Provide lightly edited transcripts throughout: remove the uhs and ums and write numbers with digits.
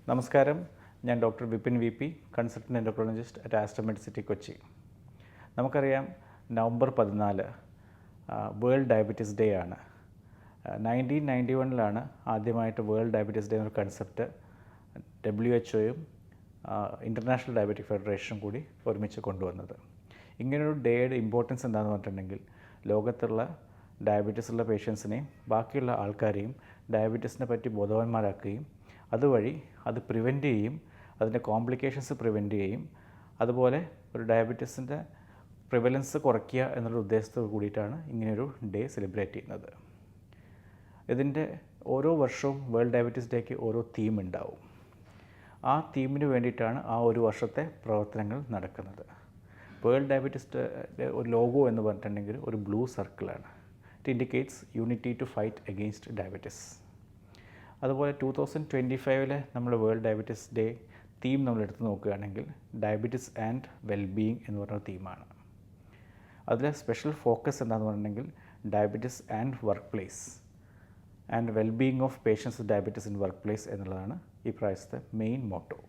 നമസ്കാരം, ഞാൻ doctor Vipin V P, consultant endocrinologist at Aster Medicity Kochi. നമുക്കറിയാം നവംബർ 14 വേൾഡ് ഡയബറ്റീസ് ഡേ ആണ്. 1991 ആദ്യമായിട്ട് വേൾഡ് ഡയബറ്റീസ് ഡേ എന്നൊരു കൺസെപ്റ്റ് WHO-യും ഇൻ്റർനാഷണൽ ഡയബറ്റിക് ഫെഡറേഷനും കൂടി ഒരുമിച്ച് കൊണ്ടുവന്നത്. ഇങ്ങനൊരു ഡേയുടെ ഇമ്പോർട്ടൻസ് എന്താണെന്ന് പറഞ്ഞിട്ടുണ്ടെങ്കിൽ ലോകത്തുള്ള ഡയബറ്റീസ് ഉള്ള പേഷ്യൻസിനെയും ബാക്കിയുള്ള ആൾക്കാരെയും ഡയബറ്റീസിനെ പറ്റി ബോധവാന്മാരാക്കുകയും അതുവഴി അത് പ്രിവെൻറ്റ് ചെയ്യും, അതിൻ്റെ കോംപ്ലിക്കേഷൻസ് പ്രിവെൻറ്റ് ചെയ്യും, അതുപോലെ ഒരു ഡയബറ്റീസിൻ്റെ പ്രിവലൻസ് കുറയ്ക്കുക എന്നുള്ള ഉദ്ദേശത്തോട് കൂടിയിട്ടാണ് ഇങ്ങനെയൊരു ഡേ സെലിബ്രേറ്റ് ചെയ്യുന്നത്. ഇതിൻ്റെ ഓരോ വർഷവും വേൾഡ് ഡയബറ്റീസ് ഡേക്ക് ഓരോ തീം ഉണ്ടാവും. ആ തീമിന് വേണ്ടിയിട്ടാണ് ആ ഒരു വർഷത്തെ പ്രവർത്തനങ്ങൾ നടക്കുന്നത്. വേൾഡ് ഡയബറ്റീസ് ഡേ ഒരു ലോഗോ എന്ന് പറഞ്ഞിട്ടുണ്ടെങ്കിൽ ഒരു ബ്ലൂ സർക്കിളാണ്. It indicates unity to fight against diabetes. അതുപോലെ 2025 നമ്മൾ വേൾഡ് ഡയബറ്റീസ് ഡേ തീം നമ്മൾ എടുത്ത് നോക്കുകയാണെങ്കിൽ ഡയബറ്റീസ് ആൻഡ് വെൽബീയിങ് എന്ന് പറഞ്ഞ തീമാണ്. അതിലെ സ്പെഷ്യൽ ഫോക്കസ് എന്താണെന്ന് പറഞ്ഞിട്ടുണ്ടെങ്കിൽ diabetes and workplace and wellbeing of patients with diabetes in work place എന്നുള്ളതാണ് ഈ പ്രാവശ്യത്തെ മെയിൻ മോട്ടോ.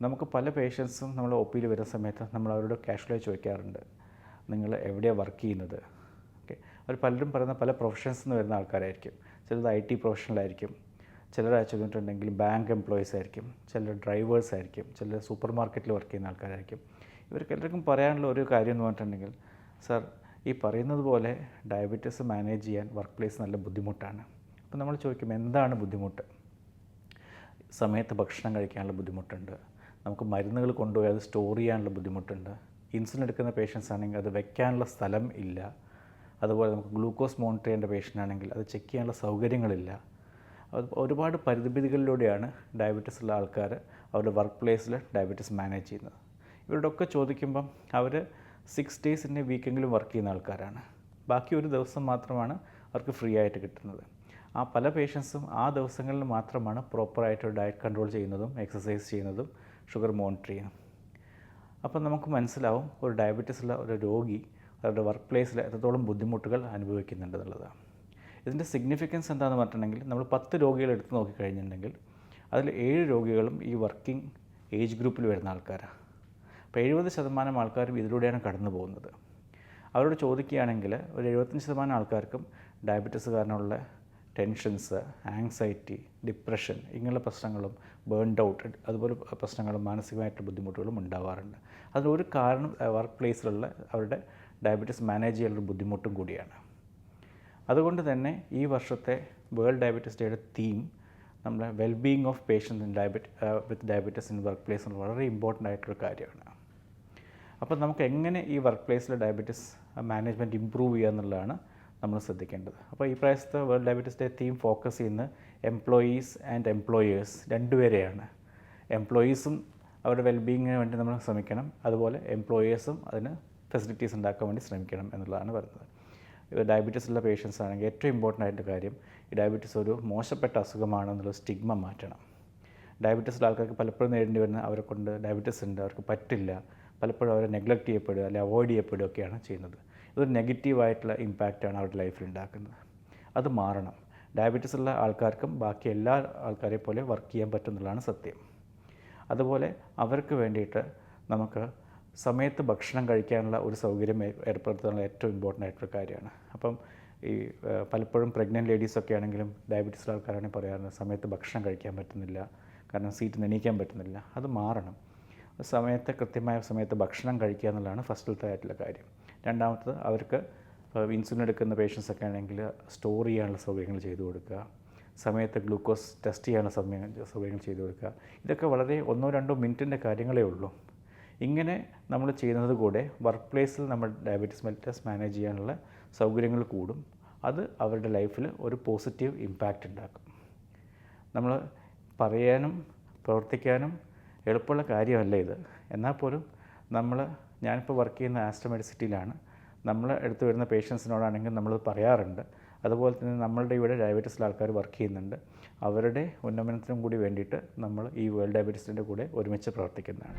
നമുക്ക് പല പേഷ്യൻസും നമ്മൾ ഒ പിയിൽ വരുന്ന സമയത്ത് നമ്മൾ അവരോട് കാഷ്വലായി ചോദിക്കാറുണ്ട്, നിങ്ങൾ എവിടെയാണ് വർക്ക് ചെയ്യുന്നത്? ഓക്കെ, അവർ പലരും പറയുന്ന പല പ്രൊഫഷൻസിൽ നിന്ന് വരുന്ന ആൾക്കാരായിരിക്കും. ചിലത് IT പ്രൊഫഷണലായിരിക്കും, ചിലർ ചോദിച്ചിട്ടുണ്ടെങ്കിൽ ബാങ്ക് എംപ്ലോയീസ് ആയിരിക്കും, ചിലർ ഡ്രൈവേഴ്സ് ആയിരിക്കും, ചിലർ സൂപ്പർ മാർക്കറ്റിൽ വർക്ക് ചെയ്യുന്ന ആൾക്കാരായിരിക്കും. ഇവർക്ക് എല്ലാവർക്കും പറയാനുള്ള ഒരു കാര്യം എന്ന് പറഞ്ഞിട്ടുണ്ടെങ്കിൽ, സാർ ഈ പറയുന്നത് പോലെ ഡയബറ്റീസ് മാനേജ് ചെയ്യാൻ വർക്ക് പ്ലേസ് നല്ല ബുദ്ധിമുട്ടാണ്. അപ്പോൾ നമ്മൾ ചോദിക്കും, എന്താണ് ബുദ്ധിമുട്ട്? സമയത്ത് ഭക്ഷണം കഴിക്കാനുള്ള ബുദ്ധിമുട്ടുണ്ട്, നമുക്ക് മരുന്നുകൾ കൊണ്ടുപോയി അത് സ്റ്റോർ ചെയ്യാനുള്ള ബുദ്ധിമുട്ടുണ്ട്, ഇൻസുലിൻ എടുക്കുന്ന പേഷ്യൻസ് ആണെങ്കിൽ അത് വെക്കാനുള്ള സ്ഥലം ഇല്ല, അതുപോലെ നമുക്ക് ഗ്ലൂക്കോസ് മോണിറ്റർ ചെയ്യേണ്ട പേഷ്യൻ്റ് ആണെങ്കിൽ അത് ചെക്ക് ചെയ്യാനുള്ള സൗകര്യങ്ങളില്ല. അത് ഒരുപാട് പരിമിതികളിലൂടെയാണ് ഡയബറ്റീസ് ഉള്ള ആൾക്കാർ അവരുടെ വർക്ക് പ്ലേസിൽ ഡയബറ്റീസ് മാനേജ് ചെയ്യുന്നത്. ഇവരോടൊക്കെ ചോദിക്കുമ്പം അവർ 6 days ഇൻ എ വീക്കെങ്കിലും വർക്ക് ചെയ്യുന്ന ആൾക്കാരാണ്. ബാക്കി ഒരു ദിവസം മാത്രമാണ് അവർക്ക് ഫ്രീ ആയിട്ട് കിട്ടുന്നത്. ആ പല പേഷ്യൻസും ആ ദിവസങ്ങളിൽ മാത്രമാണ് പ്രോപ്പറായിട്ട് ഡയറ്റ് കൺട്രോൾ ചെയ്യുന്നതും എക്സസൈസ് ചെയ്യുന്നതും ഷുഗർ മോണിറ്റർ ചെയ്യുന്നതും. അപ്പം നമുക്ക് മനസ്സിലാവും ഒരു ഡയബറ്റീസ് ഉള്ള ഒരു രോഗി അവരുടെ വർക്ക് പ്ലേസിൽ എത്രത്തോളം ബുദ്ധിമുട്ടുകൾ അനുഭവിക്കുന്നുണ്ട് എന്നുള്ളതാണ്. ഇതിൻ്റെ സിഗ്നിഫിക്കൻസ് എന്താണെന്ന് പറഞ്ഞിട്ടുണ്ടെങ്കിൽ നമ്മൾ 10 രോഗികൾ എടുത്ത് നോക്കിക്കഴിഞ്ഞിട്ടുണ്ടെങ്കിൽ അതിൽ 7 രോഗികളും ഈ വർക്കിംഗ് ഏജ് ഗ്രൂപ്പിൽ വരുന്ന ആൾക്കാരാണ്. അപ്പോൾ 70% ആൾക്കാരും ഇതിലൂടെയാണ് കടന്നു പോകുന്നത്. അവരോട് ചോദിക്കുകയാണെങ്കിൽ ഒരു 75% ആൾക്കാർക്കും ഡയബറ്റീസ് കാരണമുള്ള ടെൻഷൻസ്, ആങ്സൈറ്റി, ഡിപ്രഷൻ ഇങ്ങനെയുള്ള പ്രശ്നങ്ങളും ബേൺഡ് ഔട്ട് അതുപോലെ പ്രശ്നങ്ങളും മാനസികമായിട്ടുള്ള ബുദ്ധിമുട്ടുകളും ഉണ്ടാവാറുണ്ട്. അതിലൊരു കാരണം വർക്ക് പ്ലേസിലുള്ള അവരുടെ ഡയബറ്റീസ് മാനേജ് ചെയ്യാനുള്ള ബുദ്ധിമുട്ടും കൂടിയാണ്. അതുകൊണ്ട് തന്നെ ഈ വർഷത്തെ വേൾഡ് ഡയബറ്റീസ് ഡേയുടെ തീം നമ്മുടെ wellbeing of patients in with diabetes in work place വളരെ ഇമ്പോർട്ടൻ്റ് ആയിട്ടൊരു കാര്യമാണ്. അപ്പോൾ നമുക്ക് എങ്ങനെ ഈ വർക്ക് പ്ലേസിലെ ഡയബറ്റീസ് മാനേജ്മെൻറ്റ് ഇമ്പ്രൂവ് ചെയ്യുക എന്നുള്ളതാണ് നമ്മൾ ശ്രദ്ധിക്കേണ്ടത്. അപ്പോൾ ഈ പ്രാവശ്യത്തെ world diabetes day theme focus ചെയ്യുന്നത് എംപ്ലോയീസ് ആൻഡ് എംപ്ലോയേഴ്സ് രണ്ടുപേരെയാണ്. എംപ്ലോയീസും അവരുടെ വെൽബീയിങ്ങിന് വേണ്ടി നമ്മൾ ശ്രമിക്കണം, അതുപോലെ എംപ്ലോയേഴ്സും അതിന് ഫെസിലിറ്റീസ് ഉണ്ടാക്കാൻ വേണ്ടി ശ്രമിക്കണം എന്നുള്ളതാണ് പറയുന്നത്. ഡയബറ്റീസ് ഉള്ള പേഷ്യൻസ് ആണെങ്കിൽ ഏറ്റവും ഇമ്പോർട്ടൻ്റ് ആയിട്ട് കാര്യം ഈ ഡയബറ്റീസ് ഒരു മോശപ്പെട്ട അസുഖമാണെന്നുള്ള സ്റ്റിഗ്മ മാറ്റണം. ഡയബറ്റീസ് ഉള്ള ആൾക്കാർക്ക് പലപ്പോഴും നേരിടേണ്ടി വരുന്ന അവരെ കൊണ്ട് ഡയബറ്റീസ് ഉണ്ട്, അവർക്ക് പറ്റില്ല, പലപ്പോഴും അവരെ നെഗ്ലക്റ്റ് ചെയ്യപ്പെടുക അല്ലെങ്കിൽ അവോയ്ഡ് ചെയ്യപ്പെടുകയൊക്കെയാണ് ചെയ്യുന്നത്. ഇതൊരു നെഗറ്റീവായിട്ടുള്ള ഇമ്പാക്റ്റാണ് അവരുടെ ലൈഫിൽ ഉണ്ടാക്കുന്നത്. അത് മാറണം. ഡയബറ്റീസ് ഉള്ള ആൾക്കാർക്കും ബാക്കി എല്ലാ ആൾക്കാരെ പോലെ വർക്ക് ചെയ്യാൻ പറ്റുന്നതാണ് സത്യം. അതുപോലെ അവർക്ക് വേണ്ടിയിട്ട് നമുക്ക് സമയത്ത് ഭക്ഷണം കഴിക്കാനുള്ള ഒരു സൗകര്യം ഏർപ്പെടുത്താനുള്ള ഏറ്റവും ഇമ്പോർട്ടൻ്റ് ആയിട്ടൊരു കാര്യമാണ്. അപ്പം ഈ പലപ്പോഴും പ്രഗ്നൻറ്റ് ലേഡീസൊക്കെ ആണെങ്കിലും ഡയബറ്റീസ് ആൾക്കാരാണെങ്കിൽ പറയാറുണ്ട് സമയത്ത് ഭക്ഷണം കഴിക്കാൻ പറ്റുന്നില്ല, കാരണം സീറ്റിൽ നിന്ന് എണീക്കാൻ പറ്റുന്നില്ല. അത് മാറണം. കൃത്യമായ സമയത്ത് ഭക്ഷണം കഴിക്കുക എന്നുള്ളതാണ് ഫസ്റ്റിലത്തെ ആയിട്ടുള്ള കാര്യം. രണ്ടാമത്തത് അവർക്ക് ഇൻസുലിൻ എടുക്കുന്ന പേഷ്യൻസൊക്കെ ആണെങ്കിൽ സ്റ്റോർ ചെയ്യാനുള്ള സൗകര്യങ്ങൾ ചെയ്തു കൊടുക്കുക, സമയത്ത് ഗ്ലൂക്കോസ് ടെസ്റ്റ് ചെയ്യാനുള്ള സൗകര്യങ്ങൾ ചെയ്തു കൊടുക്കുക. ഇതൊക്കെ വളരെ 1-2 മിനിറ്റിൻ്റെ കാര്യങ്ങളേ ഉള്ളൂ. ഇങ്ങനെ നമ്മൾ ചെയ്യുന്നത് കൂടെ വർക്ക് പ്ലേസിൽ നമ്മൾ ഡയബറ്റീസ് മെലിറ്റസ് മാനേജ് ചെയ്യാനുള്ള സൗകര്യങ്ങൾ കൂടും. അത് അവരുടെ ലൈഫിൽ ഒരു പോസിറ്റീവ് ഇമ്പാക്റ്റ് ഉണ്ടാക്കും. നമ്മൾ പറയാനും പ്രവർത്തിക്കാനും എളുപ്പമുള്ള കാര്യമല്ല ഇത്. എന്നാൽ പോലും ഞാനിപ്പോൾ വർക്ക് ചെയ്യുന്ന ആസ്റ്റർ മെഡിസിറ്റിയിലാണ്. നമ്മൾ എടുത്തു വരുന്ന പേഷ്യൻസിനോടാണെങ്കിൽ നമ്മൾ പറയാറുണ്ട്. അതുപോലെ തന്നെ നമ്മളുടെ ഇവിടെ ഡയബറ്റീസിലെ ആൾക്കാർ വർക്ക് ചെയ്യുന്നുണ്ട്. അവരുടെ ഉന്നമനത്തിനും കൂടി വേണ്ടിയിട്ട് നമ്മൾ ഈ വേൾഡ് ഡയബറ്റീസിൻ്റെ കൂടെ ഒരുമിച്ച് പ്രവർത്തിക്കുന്നതാണ്.